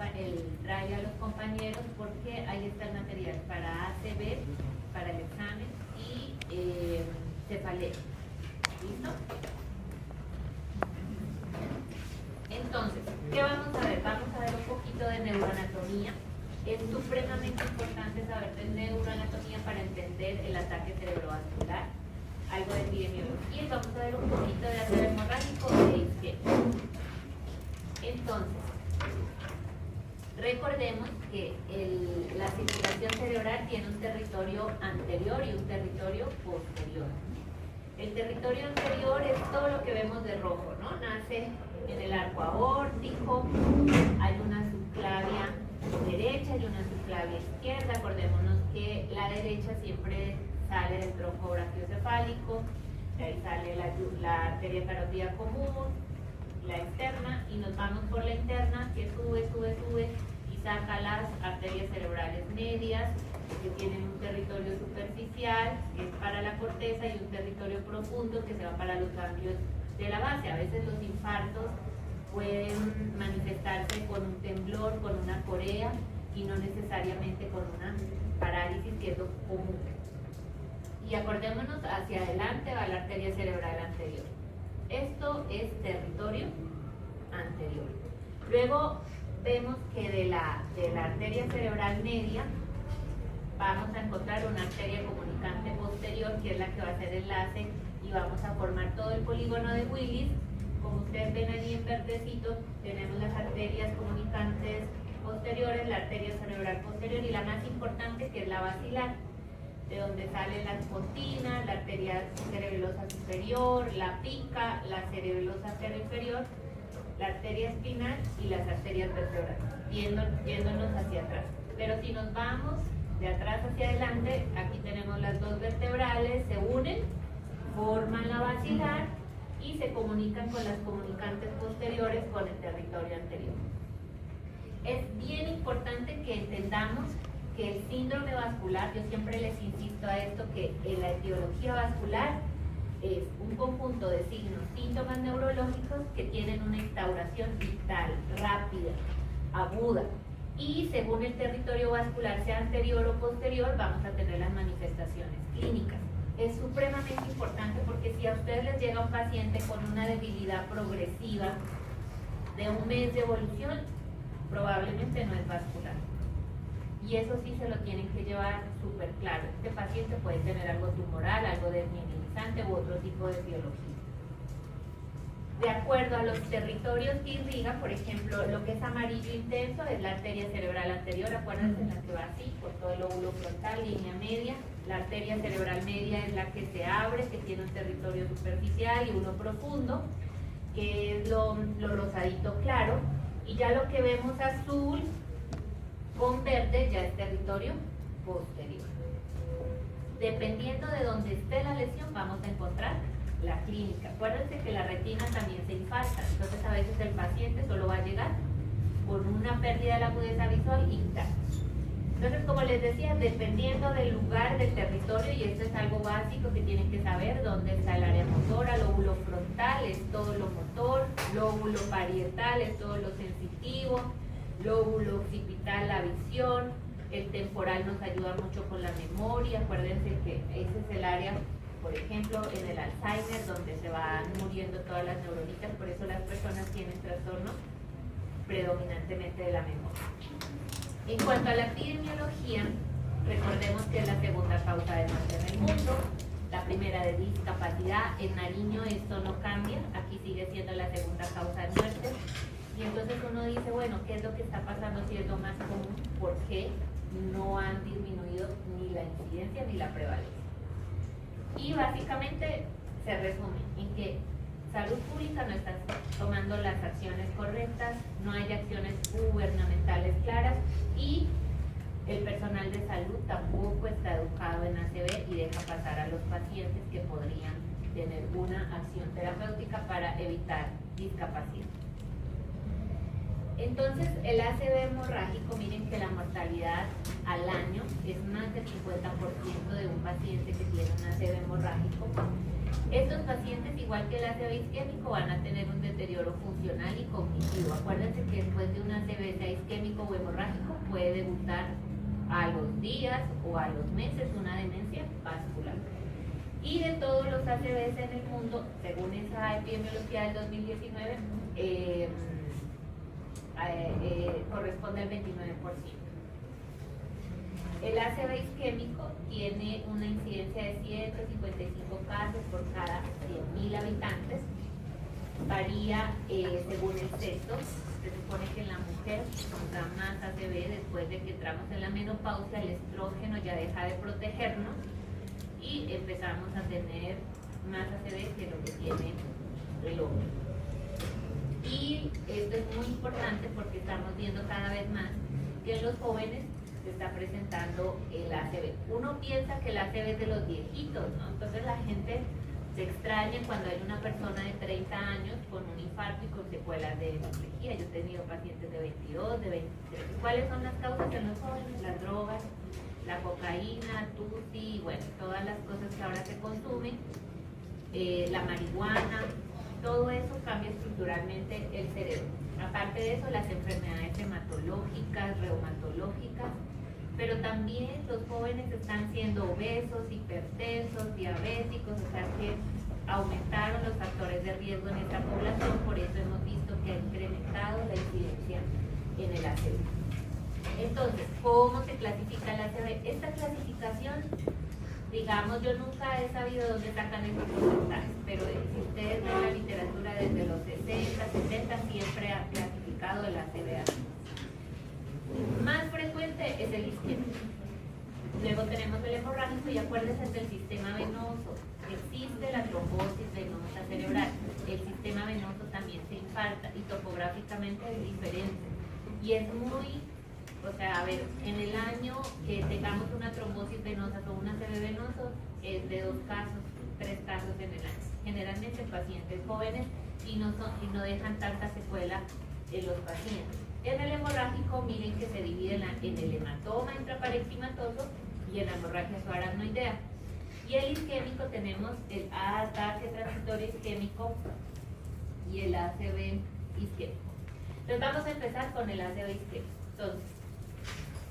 el drive a los compañeros porque ahí está el material para ACV, para el examen y cefalea. ¿Listo? Entonces, ¿qué vamos a ver? Vamos a ver un poquito de neuroanatomía. Es supremamente importante saber de neuroanatomía para entender el ataque cerebrovascular, algo de epidemiología, y vamos a ver un poquito de ACV hemorrágico e isquemia. Entonces, recordemos que la circulación cerebral tiene un territorio anterior y un territorio posterior. El territorio anterior es todo lo que vemos de rojo, ¿no? Nace en el arco aórtico, hay una subclavia derecha y una subclavia izquierda. Acordémonos que la derecha siempre sale del tronco brachiocefálico, de ahí sale la arteria carótida común, la externa, y nos vamos por la interna que sube y saca las arterias cerebrales medias, que tienen un territorio superficial, que es para la corteza, y un territorio profundo que se va para los ganglios de la base. A veces los infartos pueden manifestarse con un temblor, con una corea, y no necesariamente con una parálisis, que es lo común. Y acordémonos, hacia adelante va la arteria cerebral anterior. Esto es territorio anterior. Luego vemos que de la arteria cerebral media vamos a encontrar una arteria comunicante posterior, que es la que va a hacer enlace, y vamos a formar todo el polígono de Willis. Como ustedes ven ahí en verdecito, tenemos las arterias comunicantes posteriores, la arteria cerebral posterior y la más importante, que es la basilar, de donde sale la espontina, la arteria cerebelosa superior, la pica, la cerebelosa inferior, la arteria espinal y las arterias vertebrales, yéndonos hacia atrás. Pero si nos vamos de atrás hacia adelante, aquí tenemos las dos vertebrales, se unen, forman la basilar y se comunican con las comunicantes posteriores con el territorio anterior. Es bien importante que entendamos que el síndrome vascular, yo siempre les insisto a esto, que en la etiología vascular es un conjunto de signos, síntomas neurológicos que tienen una instauración vital, rápida, aguda, y según el territorio vascular, sea anterior o posterior, vamos a tener las manifestaciones clínicas. Es supremamente importante porque si a ustedes les llega un paciente con una debilidad progresiva de un mes de evolución, probablemente no es vascular. Y eso sí se lo tienen que llevar súper claro. Este paciente puede tener algo tumoral, algo desmineralizante u otro tipo de etiología. De acuerdo a los territorios que irriga, por ejemplo, lo que es amarillo intenso es la arteria cerebral anterior, acuérdense, la que va así, por todo el lóbulo frontal, línea media. La arteria cerebral media es la que se abre, que tiene un territorio superficial y uno profundo, que es lo rosadito claro. Y ya lo que vemos azul con verde ya es territorio posterior. Dependiendo de dónde esté la lesión, vamos a encontrar la clínica. Acuérdense que la retina también se infarta, entonces a veces el paciente solo va a llegar con una pérdida de la agudeza visual intacta. Entonces, como les decía, dependiendo del lugar, del territorio, y esto es algo básico que tienen que saber, dónde está el área motora, lóbulo frontal es todo lo motor, lóbulo parietal es todo lo sensitivo, lóbulo occipital la visión, el temporal nos ayuda mucho con la memoria. Acuérdense que ese es el área, por ejemplo, en el Alzheimer, donde se van muriendo todas las neuronitas, por eso las personas tienen trastorno predominantemente de la memoria. En cuanto a la epidemiología, recordemos que es la segunda causa de muerte en el mundo, la primera de discapacidad. En Nariño esto no cambia, aquí sigue siendo la segunda causa de muerte. Y entonces uno dice, bueno, ¿qué es lo que está pasando si es lo más común? ¿Por qué no han disminuido ni la incidencia ni la prevalencia? Y básicamente se resume en que salud pública no está tomando las acciones correctas, no hay acciones gubernamentales claras y el personal de salud tampoco está educado en ACV y deja pasar a los pacientes que podrían tener una acción terapéutica para evitar discapacidad. Entonces, el ACV hemorrágico, miren que la mortalidad al año es más del 50% de un paciente que tiene un ACV hemorrágico. Estos pacientes, igual que el ACV isquémico, van a tener un deterioro funcional y cognitivo. Acuérdense que después de un ACV, sea isquémico o hemorrágico, puede debutar a los días o a los meses una demencia vascular. Y de todos los ACVs en el mundo, según esa epidemiología del 2019, corresponde al 29%. El ACV isquémico tiene una incidencia de 155 casos por cada 100.000 habitantes. Varía según el sexo. Se supone que en la mujer nos da más ACV después de que entramos en la menopausia, el estrógeno ya deja de protegernos y empezamos a tener más ACV que lo que tiene el hombre. Y esto es muy importante porque estamos viendo cada vez más que en los jóvenes se está presentando el ACV. Uno piensa que el ACV es de los viejitos, ¿no? Entonces la gente se extraña cuando hay una persona de 30 años con un infarto y con secuelas de hemiplegia. Yo he tenido pacientes de 22, de 23. ¿Cuáles son las causas en los jóvenes? Las drogas, la cocaína, tutti, bueno, todas las cosas que ahora se consumen, la marihuana, todo eso cambia estructuralmente el cerebro. Aparte de eso, las enfermedades hematológicas, reumatológicas, pero también los jóvenes están siendo obesos, hipertensos, diabéticos, o sea que aumentaron los factores de riesgo en esta población, por eso hemos visto que ha incrementado la incidencia en el ACV. Entonces, ¿cómo se clasifica el ACV? Esta clasificación, digamos, yo nunca he sabido dónde sacan esos porcentajes, pero si ustedes ven la literatura desde los 60, 70, siempre ha clasificado el ACV así. Más frecuente es el isquémico. Luego tenemos el hemorrágico y acuérdense del sistema venoso. Existe la trombosis venosa cerebral. El sistema venoso también se infarta y topográficamente es diferente. Y es muy, o sea, a ver, en el año que tengamos una trombosis venosa o un ACV venoso, es de 2 casos, 3 casos en el año. Generalmente pacientes jóvenes y no dejan tanta secuela en los pacientes. En el hemorrágico, miren que se divide en el hematoma intraparenquimatoso y en la hemorragia subaracnoidea. Y el isquémico tenemos el ataque transitorio isquémico y el ACV isquémico. Entonces vamos a empezar con el ACV isquémico. Entonces,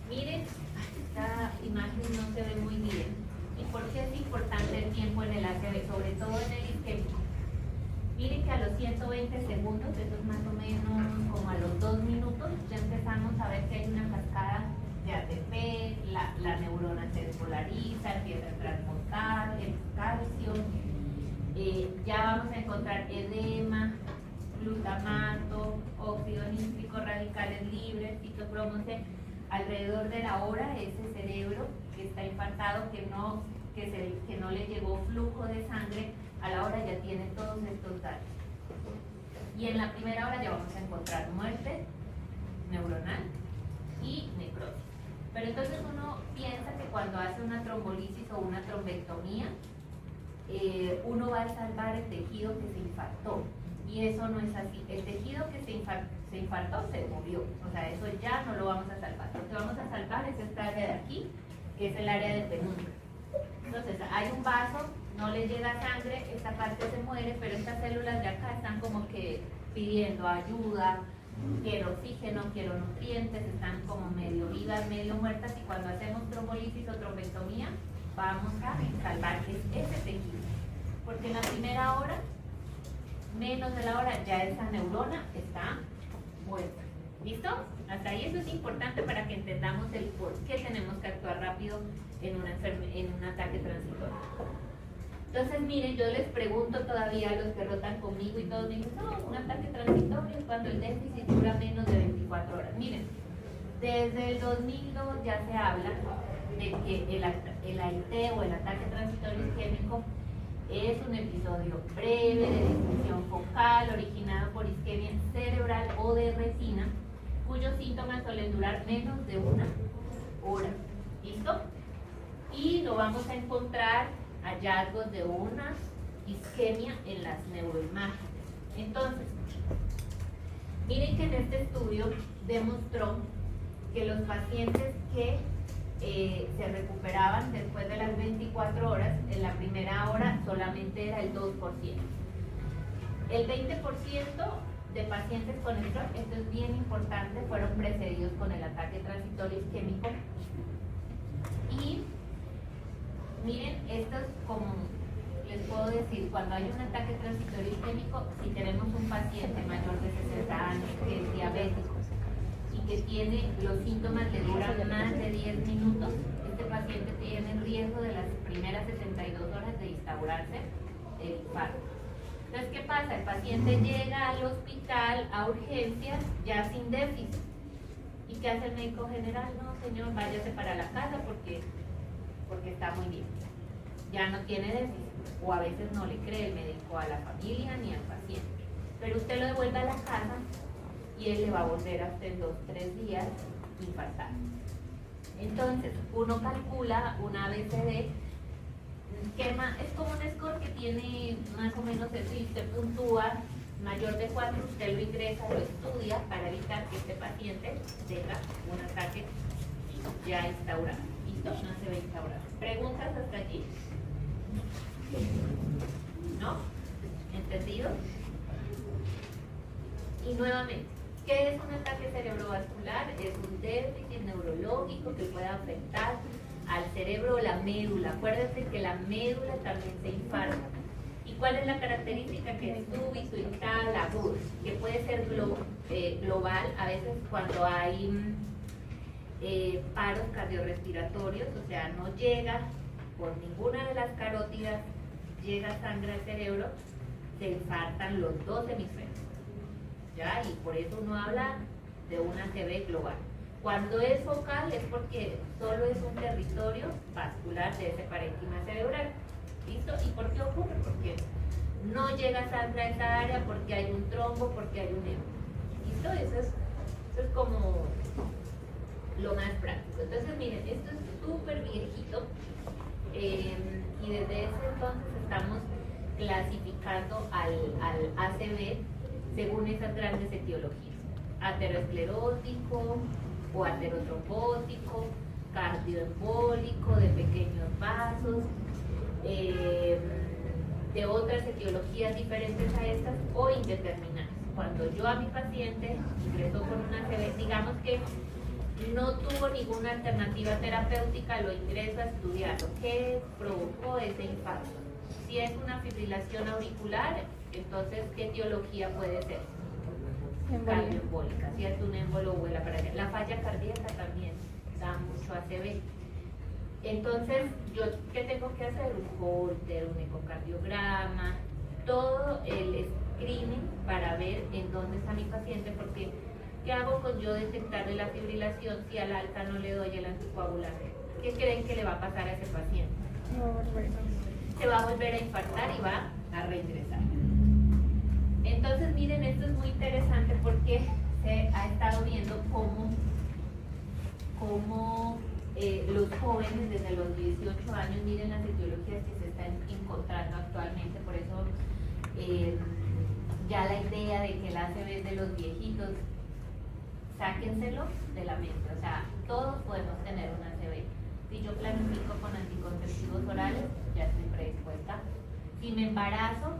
miren, esta imagen no se ve muy bien. ¿Y por qué es importante el tiempo en el ACV? Sobre todo en el isquémico. Miren que a los 120 segundos, eso es más o menos como a los 2 minutos, ya empezamos a ver que hay una cascada de ATP, la neurona se despolariza, empieza a transportar el calcio, ya vamos a encontrar edema, glutamato, óxido nítrico, radicales libres, citocromo-C. Alrededor de la hora, ese cerebro que está infartado, que no le llegó flujo de sangre, a la hora ya tiene todos estos datos. Y en la primera hora ya vamos a encontrar muerte neuronal y necrosis. Pero entonces uno piensa que cuando hace una trombolisis o una trombectomía, uno va a salvar el tejido que se infartó. Y eso no es así. El tejido que se infartó se murió. O sea, eso ya no lo vamos a salvar. Lo que vamos a salvar es esta área de aquí, que es el área del penumbra. Entonces, hay un vaso, no le llega sangre, esta parte se muere, pero estas células de acá están como que pidiendo ayuda, quiero oxígeno, quiero nutrientes, están como medio vivas, medio muertas, y cuando hacemos trombolisis o trombectomía, vamos a salvar ese tejido. Porque en la primera hora, menos de la hora, ya esa neurona está muerta. ¿Listo? Hasta ahí eso es importante para que entendamos el por qué tenemos que actuar rápido en un ataque transitorio. Entonces, miren, yo les pregunto todavía a los que rotan conmigo y todos me dicen, no, un ataque transitorio es cuando el déficit dura menos de 24 horas. Miren, desde el 2002 ya se habla de que el AIT o el ataque transitorio isquémico es un episodio breve de disfunción focal originado por isquemia cerebral o de retina, cuyos síntomas suelen durar menos de 1 hora. ¿Listo? Y lo vamos a encontrar hallazgos de una isquemia en las neuroimágenes. Entonces, miren que en este estudio demostró que los pacientes que se recuperaban después de las 24 horas. En la primera hora solamente era el 2%. El 20% de pacientes con stroke, esto es bien importante, fueron precedidos con el ataque transitorio isquémico. Y miren, esto es como les puedo decir, cuando hay un ataque transitorio isquémico, si tenemos un paciente mayor de 60 años que es diabético y que tiene los síntomas que duran más de 10 minutos, este paciente tiene el riesgo de las primeras 72 horas de instaurarse el infarto. Entonces, ¿qué pasa? El paciente llega al hospital a urgencias ya sin déficit. ¿Y qué hace el médico general? No, señor, váyase para la casa porque está muy bien. Ya no tiene déficit. O a veces no le cree el médico a la familia ni al paciente. Pero usted lo devuelve a la casa y él le va a volver a usted en 2-3 días infartar. Entonces, uno calcula una ABCD. Es como un score que tiene más o menos eso, y usted puntúa mayor de 4, usted lo ingresa, lo estudia para evitar que este paciente tenga un ataque ya instaurado. ¿Listo? No se ve instaurado. ¿Preguntas hasta allí? ¿No? ¿Entendido? Y nuevamente, ¿qué es un ataque cerebrovascular? Es un déficit neurológico que puede afectar al cerebro o la médula. Acuérdense que la médula también se infarta. ¿Y cuál es la característica? Que es súbito, vital, agudo, que puede ser global. A veces cuando hay paros cardiorrespiratorios, o sea, no llega por ninguna de las carótidas, llega sangre al cerebro, se infartan los dos hemisferios. ¿Ya? Y por eso uno habla de una ACV global. Cuando es focal es porque solo es un territorio vascular de ese parénquima cerebral. ¿Listo? ¿Y por qué ocurre? Porque no llega sangre a esa área, porque hay un trombo, porque hay un embolo. ¿Listo? Eso es como lo más práctico. Entonces, miren, esto es súper viejito y desde ese entonces estamos clasificando al ACV según esas grandes etiologías: aterosclerótico o aterotrombótico, cardioembólico, de pequeños vasos, de otras etiologías diferentes a estas o indeterminadas. Cuando yo a mi paciente ingreso con una ACV, digamos que no tuvo ninguna alternativa terapéutica, lo ingreso a estudiar qué provocó ese infarto. Si es una fibrilación auricular, entonces, ¿qué etiología puede ser? Cardioembólica, si es un émbolo vuela para allá. La falla cardíaca también da mucho ACV. Entonces, ¿yo qué tengo que hacer? Un Holter, un ecocardiograma, todo el screening para ver en dónde está mi paciente, porque ¿qué hago con yo detectarle la fibrilación si al alta no le doy el anticoagulante? ¿Qué creen que le va a pasar a ese paciente? Se va a volver a infartar y va a reingresar. Entonces, miren, esto es muy interesante porque se ha estado viendo cómo los jóvenes desde los 18 años, miren las etiologías que se están encontrando actualmente. Por eso ya la idea de que el ACV es de los viejitos, sáquenselo de la mente. O sea, todos podemos tener un ACV. Si yo planifico con anticonceptivos orales, ya estoy predispuesta. Si me embarazo,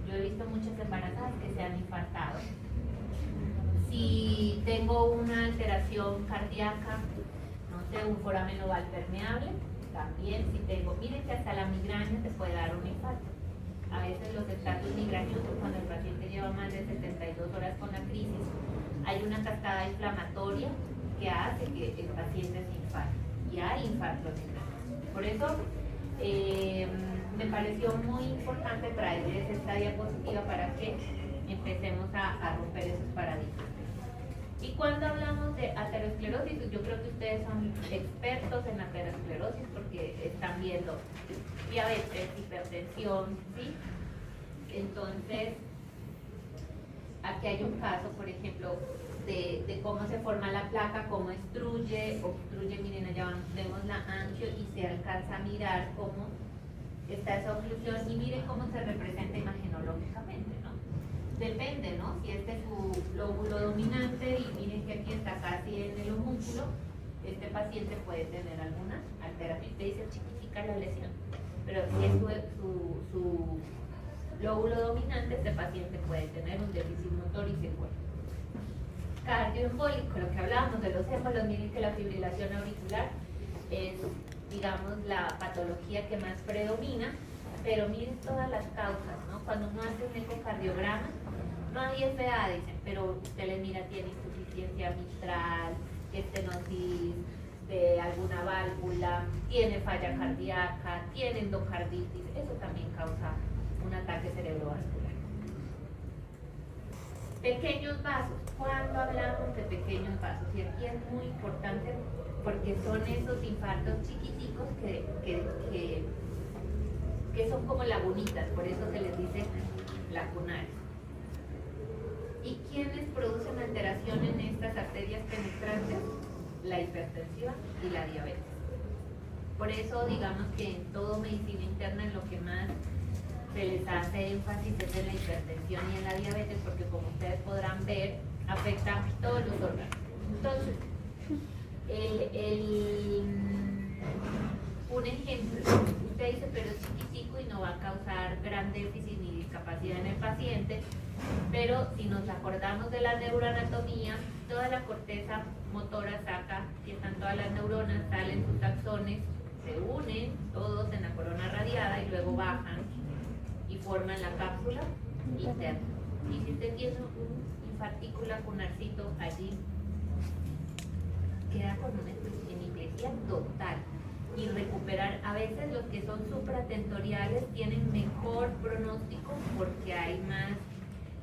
yo he visto muchas embarazadas que se han infartado. Si tengo una alteración cardíaca, no sé, un foramen oval permeable, también. Si tengo, miren que hasta la migraña te puede dar un infarto. A veces los estatus migrañosos, cuando el paciente lleva más de 72 horas con la crisis, hay una cascada inflamatoria que hace que el paciente se infarte. Y hay infartos migrañosos. Por eso, me pareció muy importante traerles esta diapositiva para que empecemos a romper esos paradigmas. Y cuando hablamos de aterosclerosis, yo creo que ustedes son expertos en aterosclerosis porque están viendo diabetes, hipertensión, ¿sí? Entonces, aquí hay un caso, por ejemplo, de cómo se forma la placa, cómo obstruye, miren allá vemos la angio y se alcanza a mirar cómo está esa oclusión y miren cómo se representa imagenológicamente, ¿no? Depende, ¿no? Si este es su lóbulo dominante y miren que aquí está casi en el homúnculo, este paciente puede tener alguna alteración. Te dice chiquifica la lesión, pero si es su lóbulo dominante, este paciente puede tener un déficit motor y secuela. Cardioembólico, lo que hablábamos de los émbolos, miren que la fibrilación auricular es, digamos, la patología que más predomina, pero miren todas las causas, ¿no? Cuando uno hace un ecocardiograma, no hay FA, dicen, pero usted le mira, tiene insuficiencia mitral, estenosis de alguna válvula, tiene falla cardíaca, tiene endocarditis, eso también causa un ataque cerebrovascular. Pequeños vasos. ¿Cuándo hablamos de pequeños vasos? Y aquí es muy importante porque son esos infartos chiquiticos que son como lagunitas, por eso se les dice lagunares. ¿Y quiénes producen alteración en estas arterias penetrantes? La hipertensión y la diabetes. Por eso digamos que en todo medicina interna en lo que más se les hace énfasis es en la hipertensión y en la diabetes, porque como ustedes podrán ver, afecta todos los órganos. Entonces, un ejemplo, usted dice, pero es chiquitico y no va a causar gran déficit ni discapacidad en el paciente, pero si nos acordamos de la neuroanatomía, toda la corteza motora saca, que están todas las neuronas, salen sus axones, se unen todos en la corona radiada y luego bajan y forman la cápsula interna. Y si usted tiene un infartículo lunarcito allí, queda con una hemiplegia total. Y recuperar, a veces los que son supratentoriales tienen mejor pronóstico porque hay más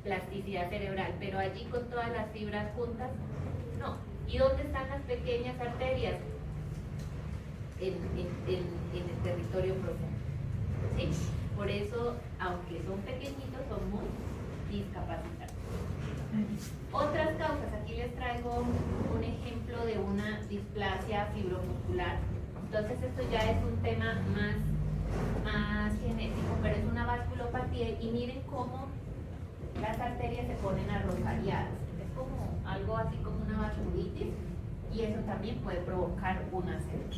plasticidad cerebral, pero allí con todas las fibras juntas, no. ¿Y dónde están las pequeñas arterias? En el territorio profundo. ¿Sí? Por eso, aunque son pequeñitos, son muy discapacitados. Otras causas, aquí les traigo un ejemplo de una displasia fibromuscular. Entonces esto ya es un tema más genético, pero es una vasculopatía y miren cómo las arterias se ponen arrozariadas. Es como algo así como una vasculitis y eso también puede provocar una ACV.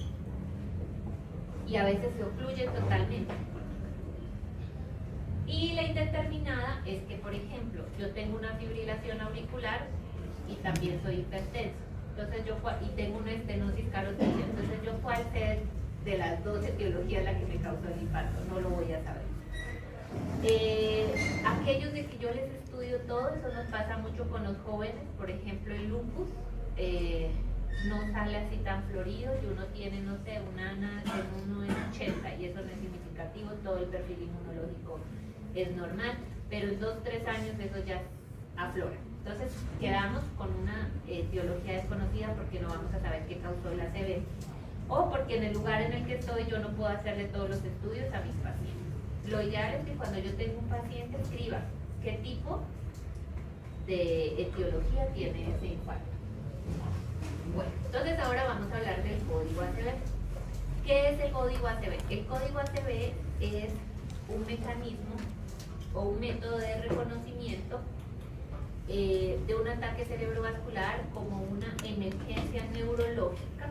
Y a veces se ocluye totalmente. Y la indeterminada es que, por ejemplo, yo tengo una fibrilación auricular y también soy hipertenso. Entonces y tengo una estenosis carotídea. Entonces yo cuál sé de las dos etiologías la que me causó el infarto, no lo voy a saber. Aquellos de que yo les estudio todo, eso nos pasa mucho con los jóvenes, por ejemplo el lupus, no sale así tan florido y uno tiene, no sé, una ANA en 1 en 80 y eso no es significativo, todo el perfil inmunológico es normal, pero en 2-3 años eso ya aflora. Entonces quedamos con una etiología desconocida porque no vamos a saber qué causó la ACV o porque en el lugar en el que estoy yo no puedo hacerle todos los estudios a mis pacientes. Lo ideal es que cuando yo tengo un paciente escriba qué tipo de etiología tiene ese infarto. Bueno, entonces ahora vamos a hablar del código ACV. ¿Qué es el código ACV? El código ACV es un mecanismo o un método de reconocimiento de un ataque cerebrovascular como una emergencia neurológica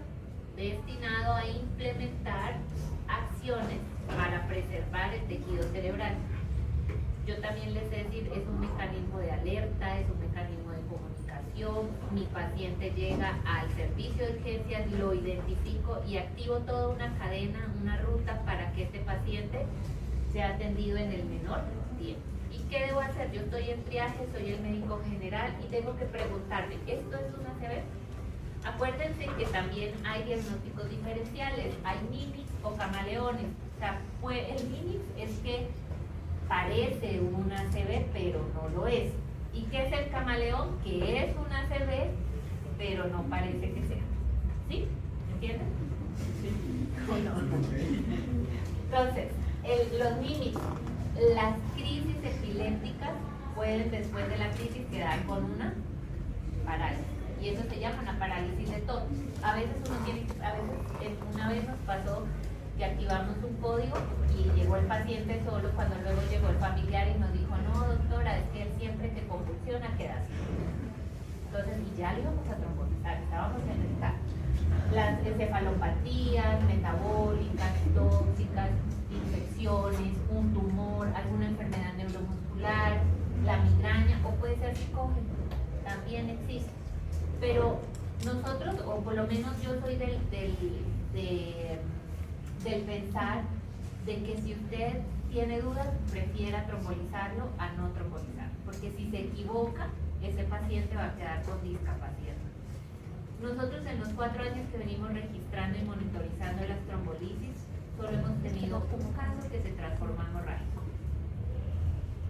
destinado a implementar acciones para preservar el tejido cerebral. Yo también les sé decir, es un mecanismo de alerta, es un mecanismo de comunicación. Mi paciente llega al servicio de urgencias, lo identifico y activo toda una cadena, una ruta para que este paciente sea atendido en el menor tiempo. ¿Y qué debo hacer? Yo estoy en triaje, soy el médico general y tengo que preguntarme, ¿esto es una ACV? Acuérdense que también hay diagnósticos diferenciales, hay mimics o camaleones. O sea, el mimics es que parece una ACV, pero no lo es. ¿Y qué es el camaleón? Que es una ACV, pero no parece que sea. ¿Sí? ¿Entienden? Sí. ¿O no? Entonces, los mimics, las crisis epilépticas pueden después de la crisis quedar con una parálisis. Y eso se llama una parálisis de tórax. A veces una vez nos pasó que activamos un código y llegó el paciente solo, cuando luego llegó el familiar y nos dijo, no doctora, es que él siempre que convulsiona queda así. Entonces, y ya lo íbamos a trombonizar, estábamos en el TAC. las encefalopatías, metabólicas, tóxicas, infecciones, un tumor, alguna enfermedad neuromuscular, la migraña, o puede ser psicógeno, también existe. Pero nosotros, o por lo menos yo soy del pensar de que si usted tiene dudas, prefiera trombolizarlo a no trombolizarlo, porque si se equivoca, ese paciente va a quedar con discapacidad. Nosotros en los 4 años que venimos registrando y monitorizando las trombolisis, solo hemos tenido un caso que se transformó en hemorrágico.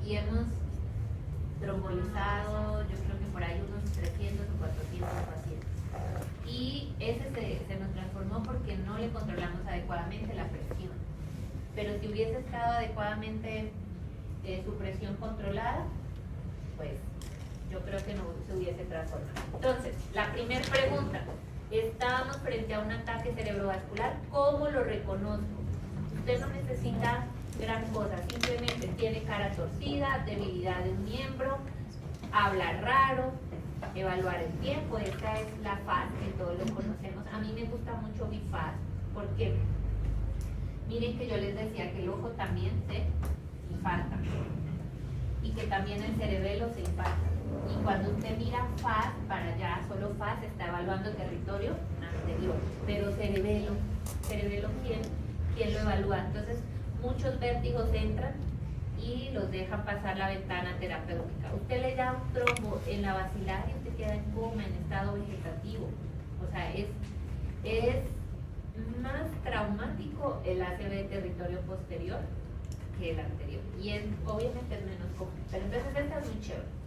Y hemos trombolizado, yo creo que por ahí unos 300 o 400 pacientes. Y ese se nos transformó porque no le controlamos adecuadamente la presión. Pero si hubiese estado adecuadamente su presión controlada, pues yo creo que no se hubiese transformado. Entonces, la primera pregunta, estábamos frente a un ataque cerebrovascular, ¿cómo lo reconozco? Usted no necesita gran cosa, simplemente tiene cara torcida, debilidad de un miembro, habla raro, evaluar el tiempo. Esta es la FAS, que todos lo conocemos. A mí me gusta mucho mi FAS, porque miren que yo les decía que el ojo también se infarta y que también el cerebelo se infarta. Y cuando usted mira FAS para allá, solo FAS está evaluando territorio anterior, pero cerebelo, ¿quién lo evalúa? Entonces, muchos vértigos entran y los dejan pasar la ventana terapéutica. Usted le da un trombo en la basilar y usted queda en coma, en estado vegetativo. O sea, es más traumático el ACV de territorio posterior que el anterior. Y obviamente es menos común. Pero entonces esta es muy chévere.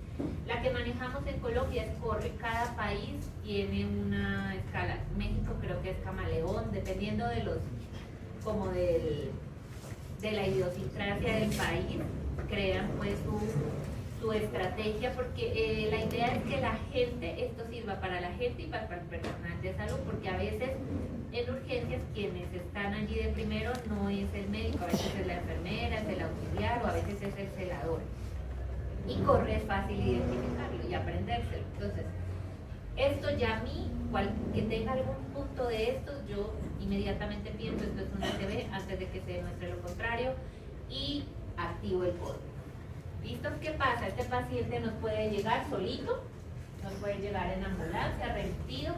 La que manejamos en Colombia es CORRE. Cada país tiene una escala. México creo que es camaleón, dependiendo de los, como de la idiosincrasia del país, crean pues su estrategia, porque la idea es que la gente, esto sirva para la gente y para el personal de salud, porque a veces en urgencias quienes están allí de primero no es el médico, a veces es la enfermera, es el auxiliar o a veces es el celador. Y CORRE es fácil identificarlo y aprendérselo. Entonces, esto ya a mí, que tenga algún punto de esto, yo inmediatamente pienso esto es un ACV antes de que se demuestre lo contrario y activo el código. ¿Listo? ¿Qué pasa? Este paciente nos puede llegar solito, nos puede llegar en ambulancia, remitido.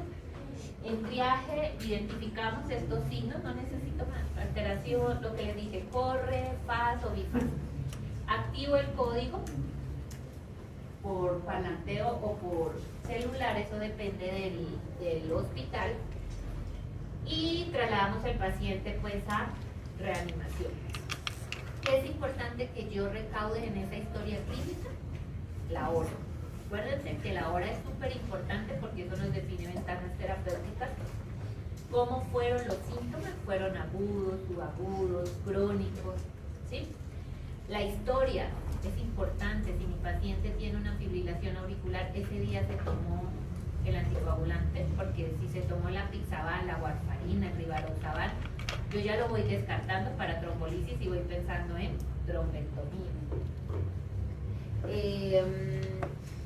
En triaje identificamos estos signos, no necesito más. Alteración, lo que les dije, CORRE, FAS o BIFAS. Activo el código por parlanteo o por celular, eso depende del hospital, y trasladamos al paciente pues a reanimación. ¿Qué es importante que yo recaude en esa historia clínica? La hora. Acuérdense que la hora es súper importante porque eso nos define ventanas terapéuticas. ¿Cómo fueron los síntomas? ¿Fueron agudos, subagudos, crónicos? ¿Sí? La historia es importante. Si mi paciente tiene una fibrilación auricular, ese día se tomó el anticoagulante, porque si se tomó la Pixaval, la warfarina, el rivaroxaban, yo ya lo voy descartando para trombolisis y voy pensando en trombectomía.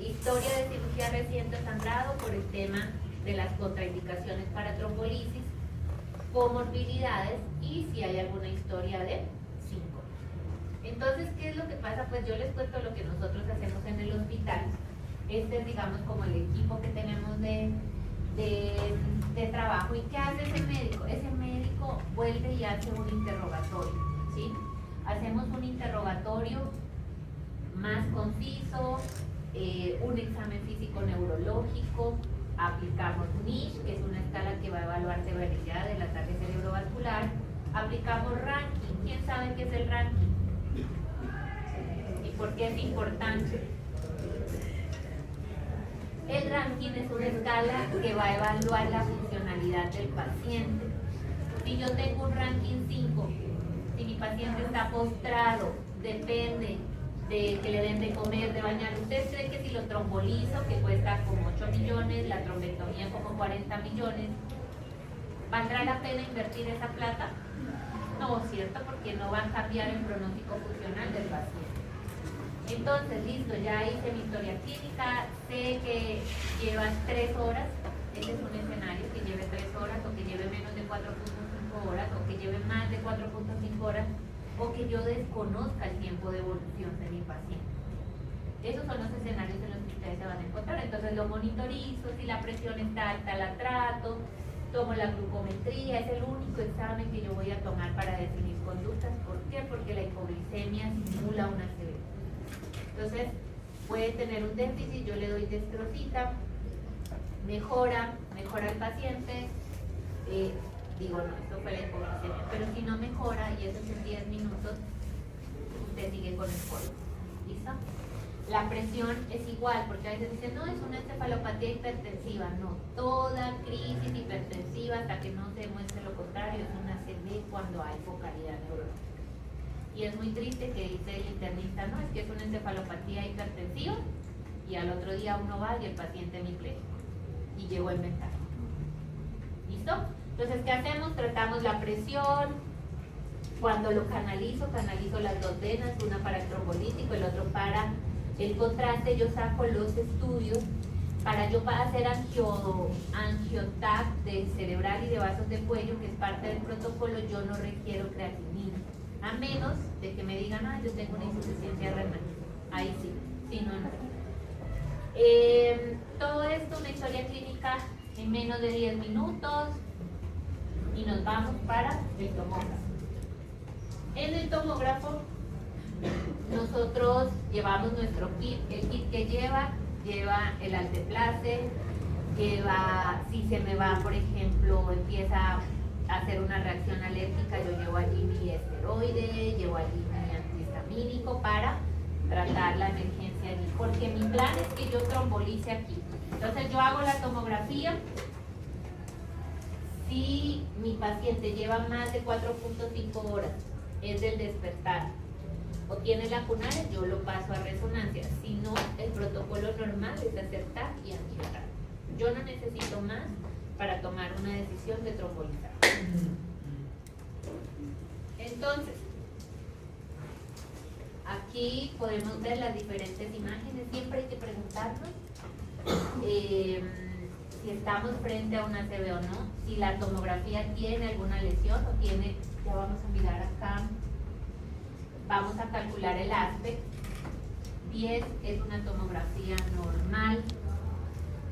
Historia de cirugía reciente sangrado por el tema de las contraindicaciones para trombolisis, comorbilidades y si hay alguna historia de síncope. Entonces, ¿qué es lo que pasa? Pues yo les cuento lo que nosotros hacemos en el hospital. Este es, digamos, como el equipo que tenemos de trabajo. ¿Y qué hace ese médico? Ese médico vuelve y hace un interrogatorio, ¿sí? Hacemos un interrogatorio más conciso, un examen físico-neurológico, aplicamos NISH, que es una escala que va a evaluar severidad del ataque cerebrovascular, aplicamos ranking. ¿Quién sabe qué es el ranking? ¿Y por qué es importante? El ranking es una escala que va a evaluar la funcionalidad del paciente. Si yo tengo un ranking 5, si mi paciente está postrado, depende de que le den de comer, de bañar. ¿Usted cree que si lo trombolizo, que cuesta como 8 millones, la trombectomía como 40 millones, valdrá la pena invertir esa plata? No, ¿cierto? Porque no va a cambiar el pronóstico funcional del paciente. Entonces, listo, ya hice mi historia clínica, sé que llevas 3 horas Ese es un escenario que lleve 3 horas o que lleve menos de 4.5 horas o que lleve más de 4.5 horas o que yo desconozca el tiempo de evolución de mi paciente. Esos son los escenarios en los que ustedes se van a encontrar. Entonces lo monitorizo, si la presión está alta la trato, tomo la glucometría, es el único examen que yo voy a tomar para definir conductas. ¿Por qué? Porque la hipoglicemia simula una ACV. Entonces puede tener un déficit, yo le doy dextrosita, mejora el paciente, digo no, esto fue la hipoglicemia, pero si no mejora y eso es en 10 minutos, usted sigue con el polvo. ¿Listo? La presión es igual, porque a veces dicen, no, es una encefalopatía hipertensiva. No, toda crisis hipertensiva, hasta que no se muestre lo contrario, es una ACV cuando hay focalidad neurológica. Y es muy triste que dice el internista, no, es que es una encefalopatía hipertensiva, y al otro día uno va y el paciente hemipléjico, y llegó el mensaje. ¿Listo? Entonces, ¿qué hacemos? Tratamos la presión. Cuando lo canalizo las dos venas, una para el trombolítico, el otro para el contraste. Yo saco los estudios para yo hacer angiotac de cerebral y de vasos de cuello, que es parte del protocolo. Yo no requiero creatinina, a menos de que me digan, yo tengo una insuficiencia renal. Ahí sí, si no, no. Todo esto, una historia clínica en menos de 10 minutos y nos vamos para el tomógrafo. En el tomógrafo nosotros llevamos nuestro kit. El kit que lleva el alteplase, lleva, si se me va, por ejemplo, empieza a hacer una reacción alérgica, yo llevo allí mi esteroide, llevo allí mi antihistamínico para tratar la emergencia allí, porque mi plan es que yo trombolice aquí. Entonces yo hago la tomografía. Si mi paciente lleva más de 4.5 horas, es del despertar, o tiene lacunares, yo lo paso a resonancia. Si no, el protocolo normal es hacer TAC y angiotac. Yo no necesito más para tomar una decisión de trombolizar. Entonces, aquí podemos ver las diferentes imágenes. Siempre hay que preguntarnos si estamos frente a una ACV o no, si la tomografía tiene alguna lesión o tiene. Ya vamos a mirar acá. Vamos a calcular el aspect. 10 es una tomografía normal.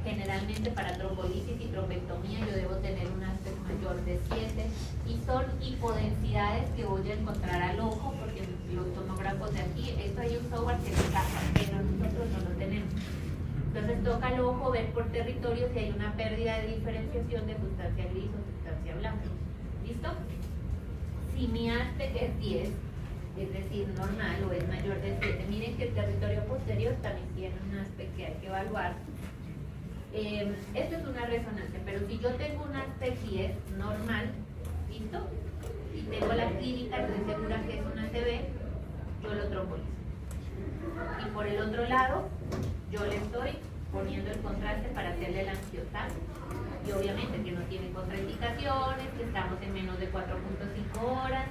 Generalmente para trombolisis y trombectomía yo debo tener un aspect mayor de 7, y son hipodensidades que voy a encontrar al ojo, porque los tomógrafos de aquí, esto hay un software que lo capta, pero nosotros no lo tenemos. Entonces toca al ojo ver por territorio si hay una pérdida de diferenciación de sustancia gris o sustancia blanca. ¿Listo? Si mi aspect es 10, es decir, normal, o es mayor de 7, miren que el territorio posterior también tiene un aspect que hay que evaluar. Esto es una resonancia, pero si yo tengo un aspect 10 normal, ¿listo? Y tengo la clínica, estoy segura que es una ACV, yo lo trombolizo. Y por el otro lado, yo le estoy poniendo el contraste para hacerle el angiotac, y obviamente que no tiene contraindicaciones, que estamos en menos de 4.5 horas,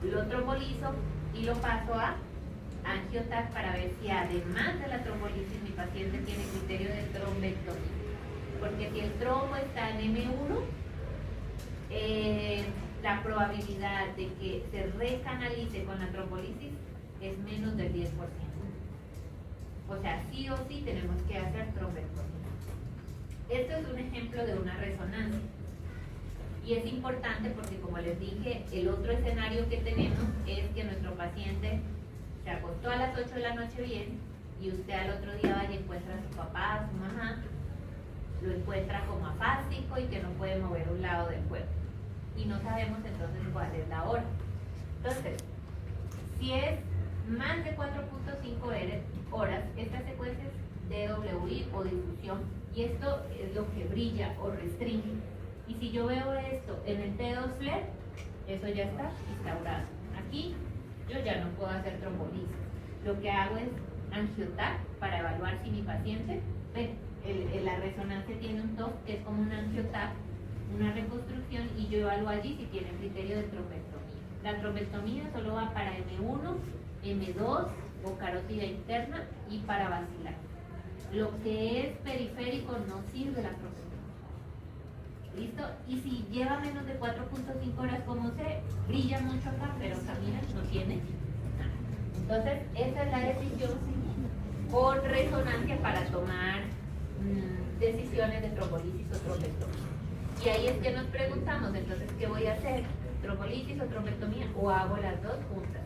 lo trombolizo y lo paso a angiotac para ver si además de la trombolisis mi paciente tiene criterio de trombectomía, porque si el trombo está en M1, la probabilidad de que se recanalice con la trombolisis es menos del 10%. O sea, sí o sí tenemos que hacer trombectomía. Esto es un ejemplo de una resonancia. Y es importante porque, como les dije, el otro escenario que tenemos es que nuestro paciente se acostó a las 8 de la noche bien, y usted al otro día vaya y encuentra a su papá, a su mamá, lo encuentra como afásico y que no puede mover un lado del cuerpo. Y no sabemos entonces cuál es la hora. Entonces, si es más de 4.5 horas, esta secuencia es DWI o difusión, y esto es lo que brilla o restringe. Y si yo veo esto en el T2 FLAIR, eso ya está instaurado. Aquí yo ya no puedo hacer trombolisis. Lo que hago es angiotac para evaluar si mi paciente, la resonancia tiene un TOF que es como un angiotac, una reconstrucción, y yo evalúo allí si tiene criterio de trombectomía. La trombectomía solo va para M1, M2 o carótida interna y para vacilar. Lo que es periférico no sirve la trombectomía. ¿Listo? Y si lleva menos de 4.5 horas, como se brilla mucho acá, pero camina, no tiene nada. Entonces, esa es la decisión con resonancia para tomar decisiones de trombolisis o trombectomía. Y ahí es que nos preguntamos, entonces, ¿qué voy a hacer? ¿Trombolisis o trombectomía? ¿O hago las dos juntas?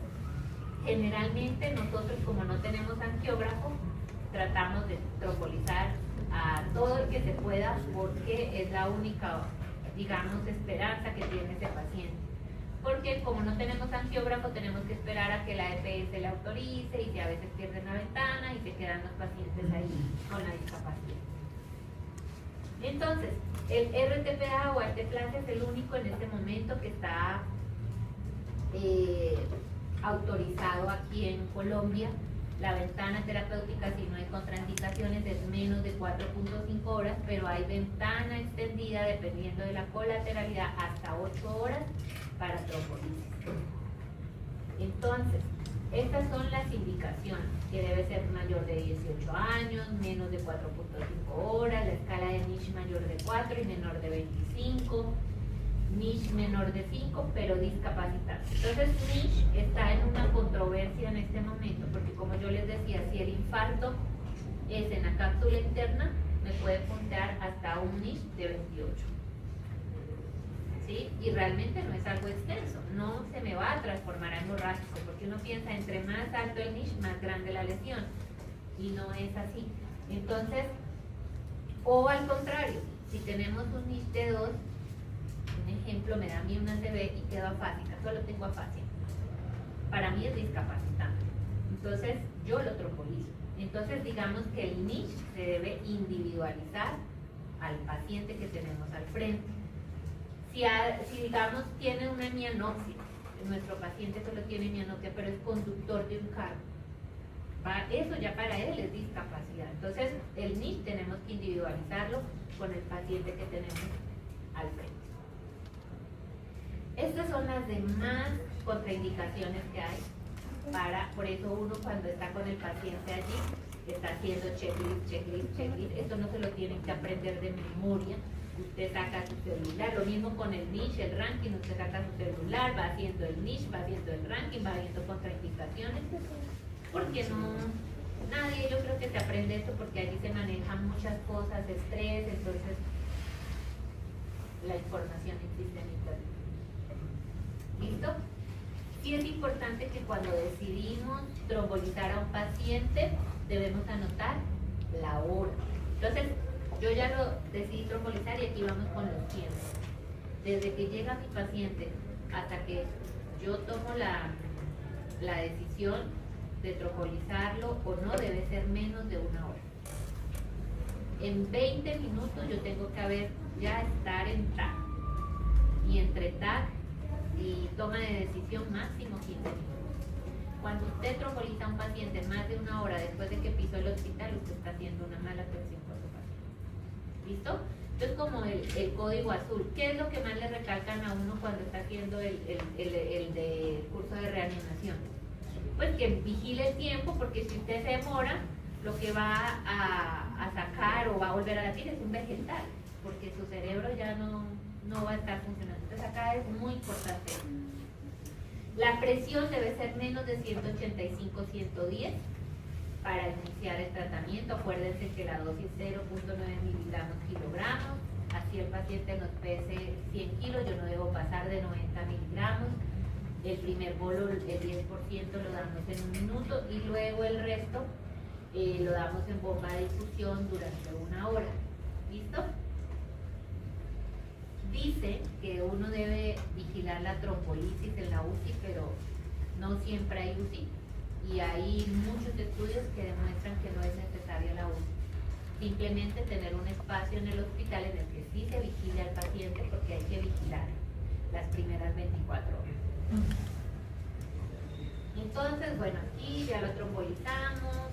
Generalmente nosotros, como no tenemos angiógrafo, tratamos de trombolizar a todo el que se pueda porque es la única, digamos, esperanza que tiene ese paciente. Porque como no tenemos angiógrafo, tenemos que esperar a que la EPS le autorice y que a veces pierden la ventana y se quedan los pacientes ahí con la discapacidad. Entonces, el RTPA o alteplase es el único en este momento que está autorizado aquí en Colombia. La ventana terapéutica, si no hay contraindicaciones, es menos de 4.5 horas, pero hay ventana extendida dependiendo de la colateralidad hasta 8 horas para trombolisis. Entonces, estas son las indicaciones, que debe ser mayor de 18 años, menos de 4.5 horas, la escala de Niche mayor de 4 y menor de 25, Niche menor de 5, pero discapacitado. Entonces, Niche está en una controversia en este momento, porque como yo les decía, si el infarto es en la cápsula interna, me puede puntear hasta un Niche de 28. ¿Sí? Y realmente no es algo extenso, no se me va a transformar en hemorrágico, porque uno piensa entre más alto el Niche, más grande la lesión, y no es así. Entonces, o al contrario, si tenemos un Niche de 2, un ejemplo, me da a mí una CB y quedo afásica, solo tengo afasia. Para mí es discapacitante. Entonces, yo lo trombolizo. Entonces, digamos que el Niche se debe individualizar al paciente que tenemos al frente. Si digamos, tiene una mianopsia, nuestro paciente solo tiene mianopsia, pero es conductor de un carro, eso ya para él es discapacidad. Entonces, el Niche tenemos que individualizarlo con el paciente que tenemos al frente. Estas son las demás contraindicaciones que hay por eso uno cuando está con el paciente allí está haciendo checklist, checklist, checklist. Esto no se lo tienen que aprender de memoria. Usted saca su celular, lo mismo con el Niche, el ranking, usted saca su celular, va haciendo el Niche, va haciendo el ranking, va viendo contraindicaciones, porque nadie, yo creo que se aprende esto porque allí se manejan muchas cosas, estrés, entonces la información existe en internet. ¿Listo? Sí es importante que cuando decidimos trombolizar a un paciente debemos anotar la hora. Entonces, yo ya lo decidí trombolizar y aquí vamos con los tiempos. Desde que llega mi paciente hasta que yo tomo la decisión de trombolizarlo o no, debe ser menos de una hora. En 20 minutos yo tengo que estar en TAC. Y entre TAC y toma de decisión máximo 15 minutos. Cuando usted tromboliza a un paciente más de una hora después de que pisó el hospital, usted está haciendo una mala atención con su paciente. ¿Listo? Entonces, como el código azul, ¿qué es lo que más le recalcan a uno cuando está haciendo el de curso de reanimación? Pues que vigile el tiempo, porque si usted se demora, lo que va a sacar o va a volver a latir es un vegetal, porque su cerebro ya no va a estar funcionando. Entonces acá es muy importante. La presión debe ser menos de 185-110 para iniciar el tratamiento. Acuérdense que la dosis 0.9 miligramos kilogramos. Así el paciente nos pese 100 kilos, yo no debo pasar de 90 miligramos. El primer bolo, el 10% lo damos en un minuto y luego el resto lo damos en bomba de infusión durante una hora. ¿Listo? Dice que uno debe vigilar la trombolisis en la UCI, pero no siempre hay UCI. Y hay muchos estudios que demuestran que no es necesaria la UCI. Simplemente tener un espacio en el hospital en el que sí se vigile al paciente, porque hay que vigilar las primeras 24 horas. Entonces, bueno, aquí ya lo trombolizamos.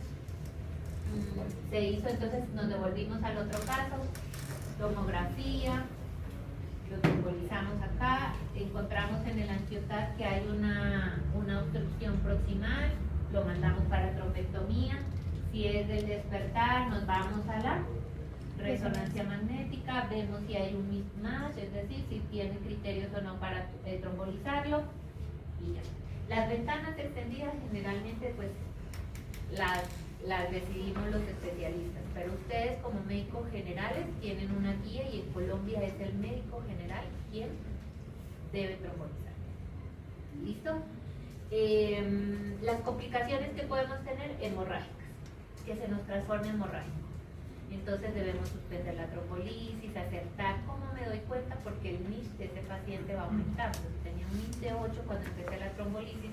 Se hizo, entonces nos devolvimos al otro caso, tomografía, lo trombolizamos acá, encontramos en el angioTAC que hay una obstrucción proximal, lo mandamos para trombectomía. Si es del despertar, nos vamos a la resonancia magnética, vemos si hay un mismatch, es decir, si tiene criterios o no para trombolizarlo y ya. Las ventanas extendidas generalmente pues las decidimos los especialistas, pero ustedes como médicos generales tienen una guía y en Colombia es el médico general quien debe trombolizar. ¿Listo? Las complicaciones que podemos tener, hemorrágicas, que se nos transforme en hemorrágico. Entonces debemos suspender la trombolisis, hacer TAC. ¿Cómo me doy cuenta? Porque el NIS de ese paciente va aumentando. Tenía un NIS de 8 cuando empecé la trombolisis